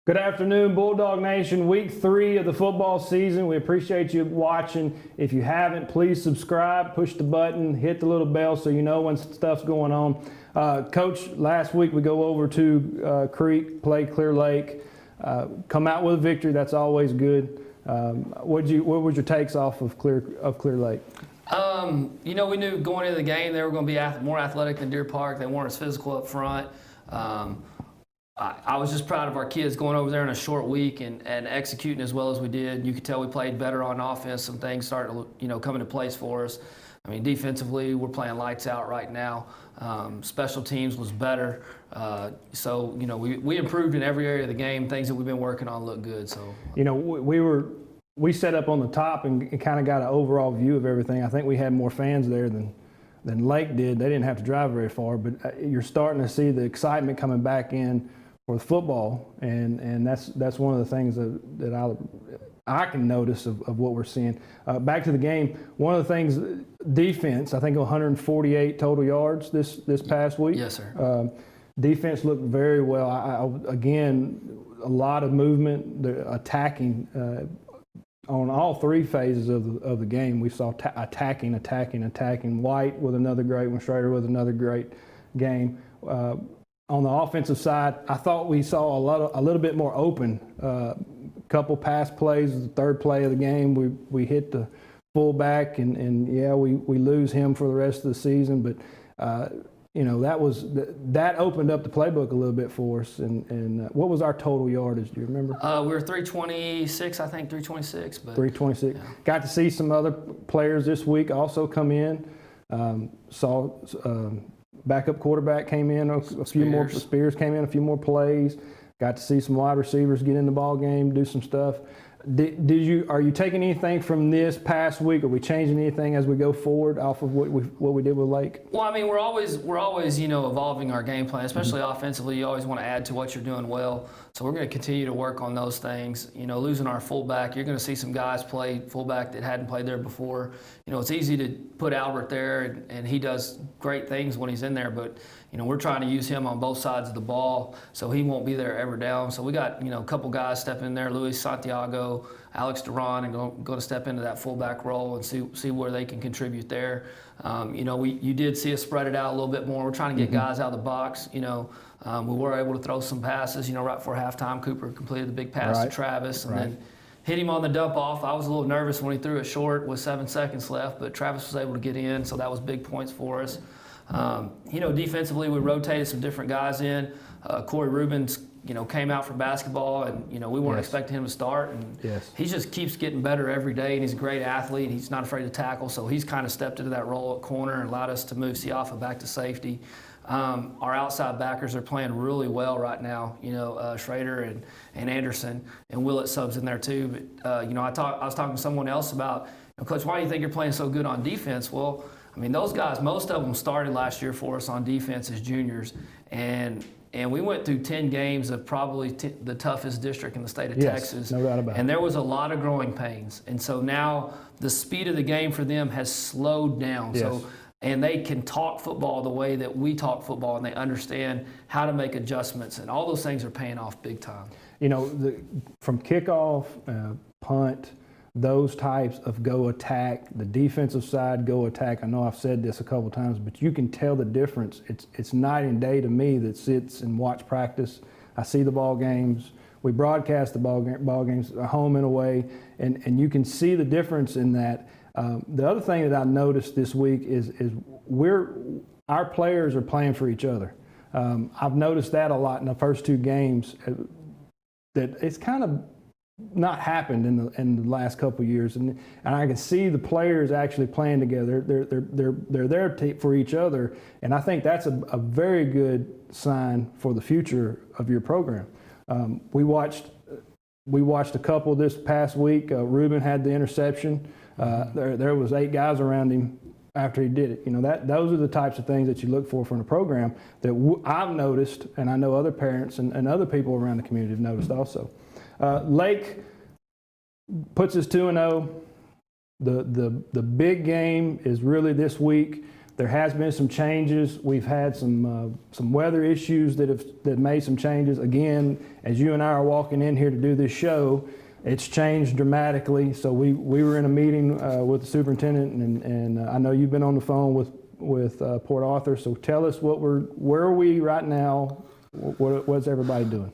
Good afternoon, Bulldog Nation. Week 3 of the football season. We appreciate you watching. If you haven't, please subscribe, push the button, hit the little bell so you know when stuff's going on. Coach, last week we go over to Creek, play Clear Lake, come out with a victory. That's always good. What was your takes off of Clear Lake? We knew going into the game they were going to be more athletic than Deer Park. They weren't as physical up front. I was just proud of our kids going over there in a short week and executing as well as we did. You could tell we played better on offense. Some things started to come into place for us. I mean, defensively, we're playing lights out right now. Special teams was better. So we improved in every area of the game. Things that we've been working on look good. So we set up on the top and kind of got an overall view of everything. I think we had more fans there than Lake did. They didn't have to drive very far, but you're starting to see the excitement coming back in for the football, and that's one of the things that I can notice of what we're seeing. Back to the game, one of the things, defense, I think 148 total yards this past week. Yes, sir. Defense looked very well. Again, a lot of movement, attacking on all three phases of the game. We saw attacking. White with another great one, Schrader with another great game. On the offensive side, I thought we saw a little bit more open. Couple pass plays, the third play of the game, we hit the fullback, and we lose him for the rest of the season. But that opened up the playbook a little bit for us. And what was our total yardage? Do you remember? We were 326, I think 326. But 326. Yeah. Got to see some other players this week also come in. Backup quarterback came in, a few more. Spears came in, a few more plays. Got to see some wide receivers get in the ball game, do some stuff. Are you taking anything from this past week? Are we changing anything as we go forward off of what we did with Lake? Well, I mean, we're always evolving our game plan, especially offensively. You always want to add to what you're doing well. So we're going to continue to work on those things. Losing our fullback, you're going to see some guys play fullback that hadn't played there before. It's easy to put Albert there, and he does great things when he's in there, but we're trying to use him on both sides of the ball, so he won't be there ever down. So we got a couple guys stepping in there, Luis Santiago, Alex Duran, and going to step into that fullback role and see where they can contribute there. You did see us spread it out a little bit more. We're trying to get guys out of the box. We were able to throw some passes. Right before halftime, Cooper completed the big pass to Travis, and then hit him on the dump off. I was a little nervous when he threw it short with 7 seconds left, but Travis was able to get in, so that was big points for us. Defensively, we rotated some different guys in. Corey Rubens, came out for basketball, and we weren't expecting him to start, and he just keeps getting better every day, and he's a great athlete. He's not afraid to tackle, so he's kind of stepped into that role at corner and allowed us to move Siafa back to safety. Our outside backers are playing really well right now. Schrader and Anderson, and Willett subs in there too. But I was talking to someone else about, Coach, why do you think you're playing so good on defense? Well, I mean, those guys, most of them started last year for us on defense as juniors, and we went through 10 games of probably the toughest district in the state of Texas. No doubt about it. And there was a lot of growing pains. And so now the speed of the game for them has slowed down. Yes. And they can talk football the way that we talk football, and they understand how to make adjustments, and all those things are paying off big time. From kickoff, punt, those types of go attack, the defensive side go attack. I know I've said this a couple of times, but you can tell the difference. It's night and day to me that sits and watch practice. I see the ball games. We broadcast the ball games home and away, and you can see the difference in that. The other thing that I noticed this week is our players are playing for each other. I've noticed that a lot in the first 2 games. That it's kind of not happened in the last couple of years, and I can see the players actually playing together. They're there for each other, and I think that's a very good sign for the future of your program. We watched a couple this past week. Ruben had the interception. There was 8 guys around him after he did it. Those are the types of things that you look for from the program that I've noticed, and I know other parents and other people around the community have noticed also. Lake puts us 2-0. The big game is really this week. there has been some changes. We've had some weather issues that made some changes. Again, as you and I are walking in here to do this show, it's changed dramatically. So we were in a meeting with the superintendent, and I know you've been on the phone with Port Arthur. So tell us where are we right now? What's everybody doing?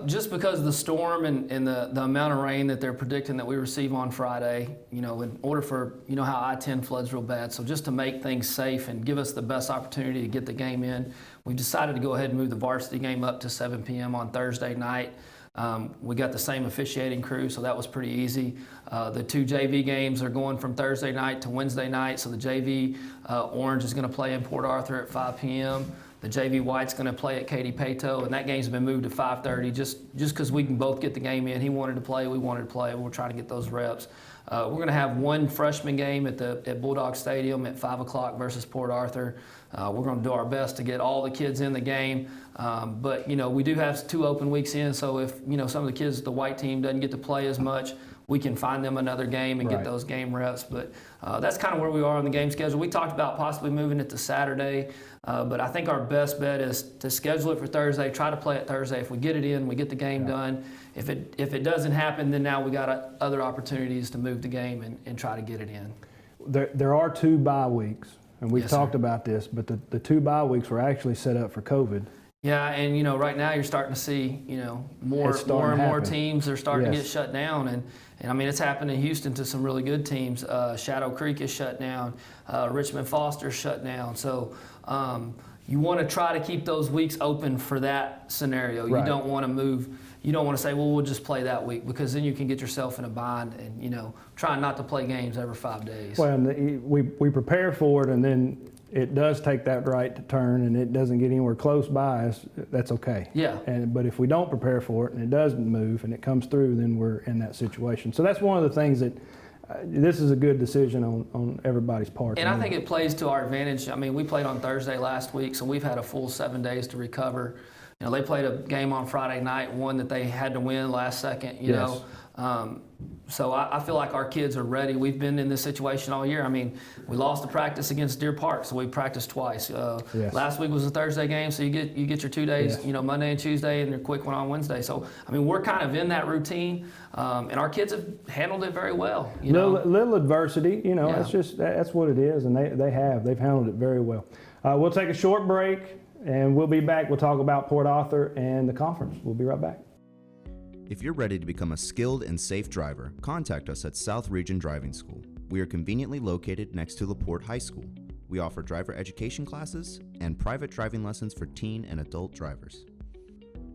Just because of the storm and the amount of rain that they're predicting that we receive on Friday, in order for, how I-10 floods real bad. So just to make things safe and give us the best opportunity to get the game in, we decided to go ahead and move the varsity game up to 7 p.m. on Thursday night. We got the same officiating crew, so that was pretty easy. The 2 JV games are going from Thursday night to Wednesday night. So the JV Orange is going to play in Port Arthur at 5 p.m. The JV White's going to play at Katy Pato, and that game's been moved to 5:30 just because we can both get the game in. He wanted to play, we wanted to play. We're trying to get those reps. We're going to have one freshman game at Bulldog Stadium at 5 o'clock versus Port Arthur. We're going to do our best to get all the kids in the game. But, we do have 2 open weeks in, so if, some of the kids, the white team doesn't get to play as much, we can find them another game and get those game reps. But that's kind of where we are on the game schedule. We talked about possibly moving it to Saturday, but I think our best bet is to schedule it for Thursday, try to play it Thursday. If we get it in, we get the game done. If it doesn't happen, then now we got other opportunities to move the game and try to get it in. There are 2 bye weeks, and we've talked about this, but the 2 bye weeks were actually set up for COVID. Yeah, and right now you're starting to see, more and more teams are starting to get shut down, and I mean it's happened in Houston to some really good teams. Shadow Creek is shut down, Richmond Foster's shut down. So you want to try to keep those weeks open for that scenario. You don't want to move. You don't want to say, well, we'll just play that week, because then you can get yourself in a bind and trying not to play games every 5 days. Well, and we prepare for it, and then it does take that right to turn and it doesn't get anywhere close by us, that's okay. Yeah. But if we don't prepare for it and it doesn't move and it comes through, then we're in that situation. So that's one of the things that this is a good decision on everybody's part. And I think it plays to our advantage. I mean, we played on Thursday last week, so we've had a full 7 days to recover. They played a game on Friday night, one that they had to win last second, you know. So I feel like our kids are ready. We've been in this situation all year. I mean, we lost the practice against Deer Park, so we practiced twice. Last week was a Thursday game, so you get your 2 days, Monday and Tuesday, and your quick one on Wednesday. So, I mean, we're kind of in that routine, and our kids have handled it very well. Little adversity, that's what it is, and they've handled it very well. We'll take a short break, and we'll be back. We'll talk about Port Arthur and the conference. We'll be right back. If you're ready to become a skilled and safe driver, contact us at South Region Driving School. We are conveniently located next to LaPorte High School. We offer driver education classes and private driving lessons for teen and adult drivers.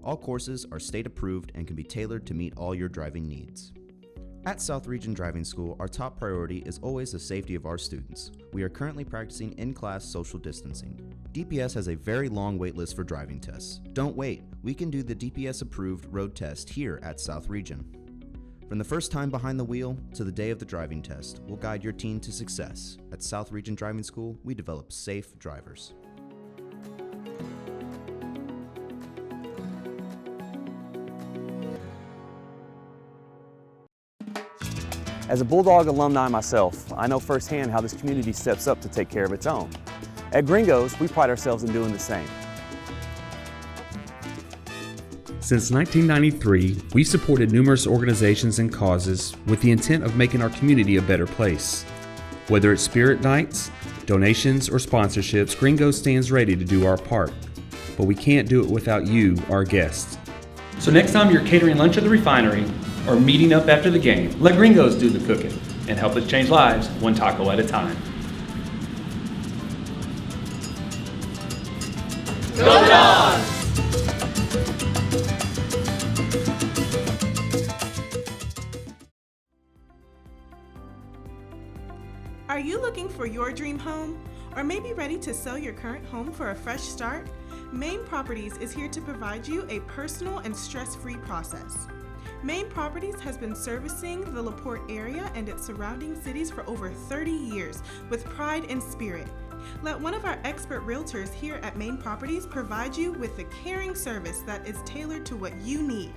All courses are state approved and can be tailored to meet all your driving needs. At South Region Driving School, our top priority is always the safety of our students. We are currently practicing in-class social distancing. DPS has a very long wait list for driving tests. Don't wait. We can do the DPS-approved road test here at South Region. From the first time behind the wheel to the day of the driving test, we'll guide your teen to success. At South Region Driving School, we develop safe drivers. As a Bulldog alumni myself, I know firsthand how this community steps up to take care of its own. At Gringos, we pride ourselves in doing the same. Since 1993, we've supported numerous organizations and causes with the intent of making our community a better place. Whether it's spirit nights, donations, or sponsorships, Gringos stands ready to do our part. But we can't do it without you, our guests. So next time you're catering lunch at the refinery or meeting up after the game, let Gringos do the cooking and help us change lives one taco at a time. Go Dogs! Are you looking for your dream home? Or maybe ready to sell your current home for a fresh start? Main Properties is here to provide you a personal and stress-free process. Main Properties has been servicing the LaPorte area and its surrounding cities for over 30 years with pride and spirit. Let one of our expert realtors here at Main Properties provide you with the caring service that is tailored to what you need.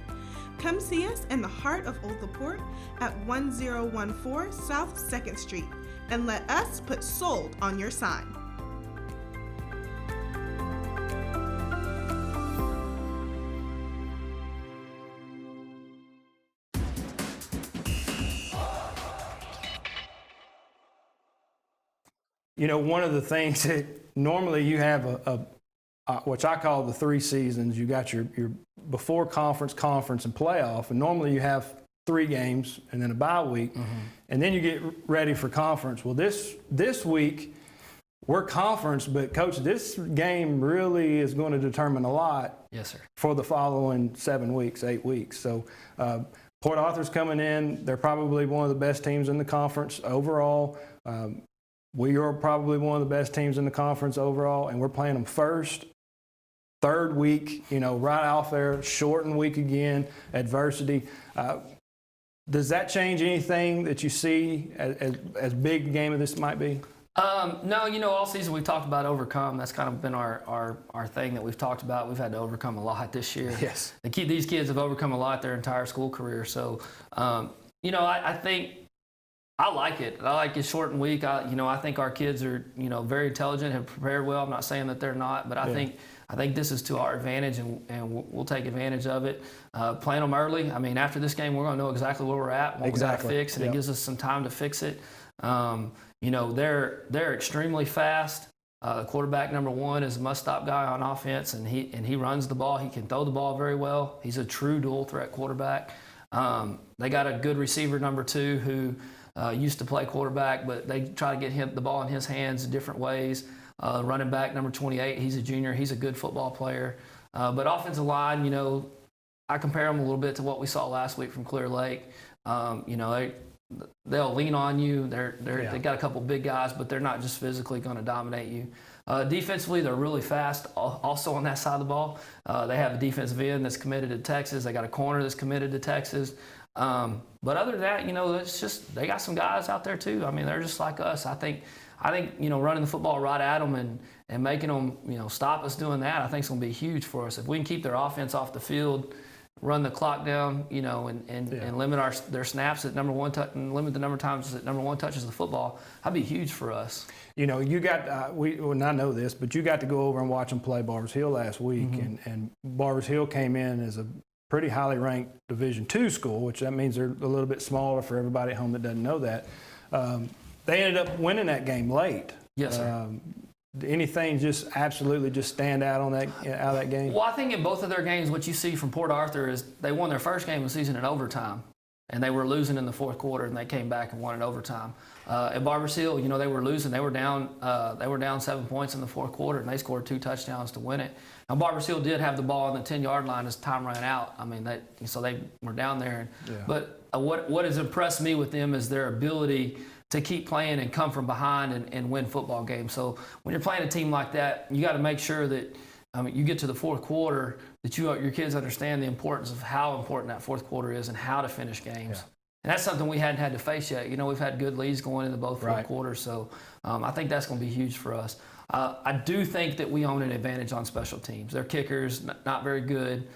Come see us in the heart of Old LaPorte at 1014 South 2nd Street and let us put sold on your sign. one of the things that normally you have which I call the 3 seasons. You got your before conference, and playoff, and normally you have 3 games and then a bye week, and then you get ready for conference. Well, this week we're conference, but Coach, this game really is going to determine a lot. Yes, sir. For the following 7 weeks, 8 weeks. So Port Arthur's coming in. They're probably one of the best teams in the conference overall. We are probably one of the best teams in the conference overall, and we're playing them first. 3rd week, right off there, shortened week again, adversity. Does that change anything that you see as big a game as this might be? No, all season we've talked about overcome. That's kind of been our thing that we've talked about. We've had to overcome a lot this year. Yes. These kids have overcome a lot their entire school career. So, I think I like it. I like it shortened week. I think our kids are, very intelligent, have prepared well. I'm not saying that they're not, but I think this is to our advantage, and we'll take advantage of it. Playing them early. I mean, after this game, we're going to know exactly where we're at, what we got to fix, and it gives us some time to fix it. They're extremely fast. Quarterback number 1 is a must-stop guy on offense, and he runs the ball. He can throw the ball very well. He's a true dual-threat quarterback. They got a good receiver number 2 who used to play quarterback, but they try to get the ball in his hands in different ways. Running back number 28, he's a junior. He's a good football player. But offensive line, I compare them a little bit to what we saw last week from Clear Lake. They'll lean on you. They got a couple big guys, but they're not just physically going to dominate you. Defensively, they're really fast. Also on that side of the ball, they have a defensive end that's committed to Texas. They got a corner that's committed to Texas. But other than that, it's just they got some guys out there too. I mean, they're just like us. I think running the football right at them and making them stop us doing that, I think is going to be huge for us. If we can keep their offense off the field, run the clock down, and limit their snaps at number 1 and limit the number of times that number 1 touches the football, that'd be huge for us. You got and I know this, but you got to go over and watch them play Barbers Hill last week, and Barbers Hill came in as a pretty highly ranked Division II school, which that means they're a little bit smaller for everybody at home that doesn't know that. They ended up winning that game late. Yes, sir. Anything just absolutely just stand out on out of that game? Well, I think in both of their games, what you see from Port Arthur is they won their first game of the season in overtime, and they were losing in the 4th quarter, and they came back and won in overtime. At Barbers Hill, they were losing. They were down 7 points in the 4th quarter, and they scored 2 touchdowns to win it. Now, Barbers Hill did have the ball on the 10-yard line as time ran out. I mean, so they were down there. But what has impressed me with them is their ability to keep playing and come from behind and win football games. So when you're playing a team like that, you got to make sure that you get to the 4th quarter, that your kids understand the importance of how important that 4th quarter is and how to finish games. Yeah. And that's something we hadn't had to face yet. We've had good leads going into both 4th quarters, so I think that's going to be huge for us. I do think that we own an advantage on special teams. Their kickers, not very good.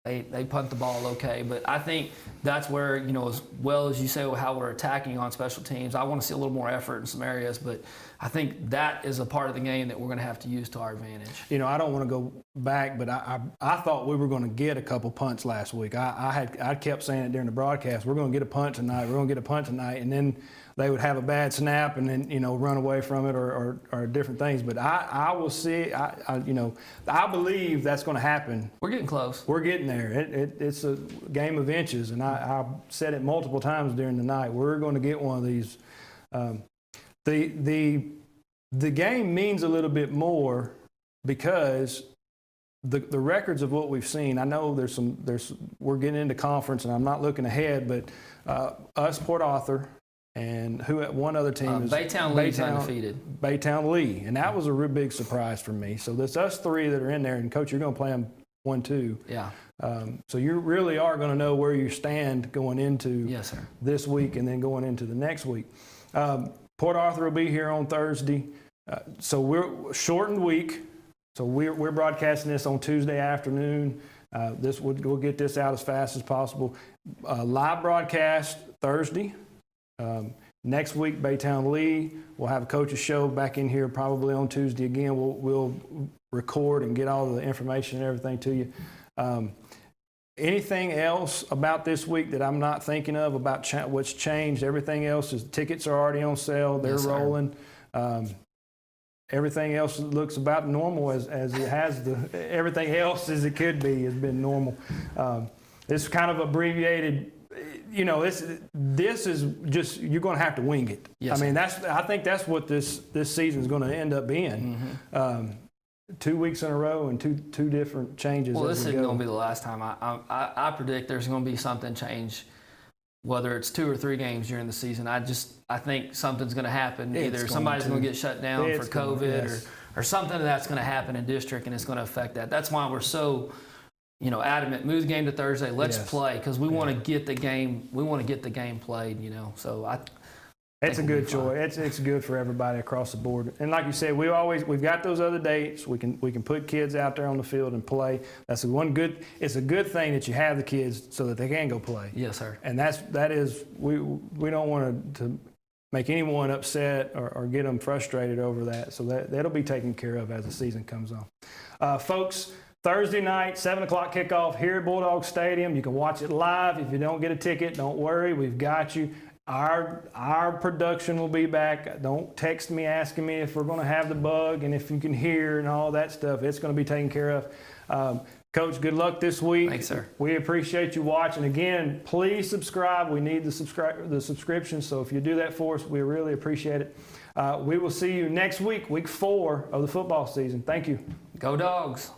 They punt the ball okay, but I think that's where, as well as you say how we're attacking on special teams, I want to see a little more effort in some areas, but I think that is a part of the game that we're going to have to use to our advantage. I don't want to go back, but I thought we were going to get a couple punts last week. I kept saying it during the broadcast, we're going to get a punt tonight, and then they would have a bad snap and then, run away from it or different things. But I will see, I believe that's going to happen. We're getting close. We're getting there. It's a game of inches, and I said it multiple times during the night. We're going to get one of these. The game means a little bit more because the records of what we've seen. I know we're getting into conference, and I'm not looking ahead, but us, Port Arthur, and one other team is Baytown Lee's undefeated. Baytown Lee, and that was a real big surprise for me. So that's us 3 that are in there, and Coach, you're going to play them 1-2. Yeah. So you really are going to know where you stand going into this week and then going into the next week. Port Arthur will be here on Thursday. So we're shortened week. So we're broadcasting this on Tuesday afternoon. We'll get this out as fast as possible. Live broadcast Thursday. Next week, Baytown Lee. We'll have a coach's show back in here probably on Tuesday again. We'll record and get all the information and everything to you. Anything else about this week that I'm not thinking of about what's changed? Everything else is tickets are already on sale. They're rolling. Everything else looks about normal as it has. Everything else as it could be has been normal. It's kind of abbreviated. You know, this is just, you're going to have to wing it. Yes, I mean, I think that's what this season is going to end up being. 2 weeks in a row and two different changes. Well, this as we isn't go. going to be the last time. I predict there's going to be something change, whether it's 2 or 3 games during the season. I think something's going to happen. Either somebody's going to get shut down for COVID or something that's going to happen in district, and it's going to affect that. That's why we're so, you know, adamant. Move the game to Thursday. Let's play, because we want to get the game. We want to get the game played. You know, so It's a good choice. It's good for everybody across the board. And like you said, we've got those other dates. We can put kids out there on the field and play. It's a good thing that you have the kids so that they can go play. Yes, sir. And we don't want to make anyone upset or get them frustrated over that. So that'll be taken care of as the season comes on. Folks, Thursday night, 7 o'clock kickoff here at Bulldog Stadium. You can watch it live. If you don't get a ticket, don't worry. We've got you. Our production will be back. Don't text me asking me if we're going to have the bug and if you can hear and all that stuff. It's going to be taken care of. Coach, good luck this week. Thanks, sir. We appreciate you watching. Again, please subscribe. We need the subscription. So if you do that for us, we really appreciate it. We will see you next week, week 4 of the football season. Thank you. Go Dogs.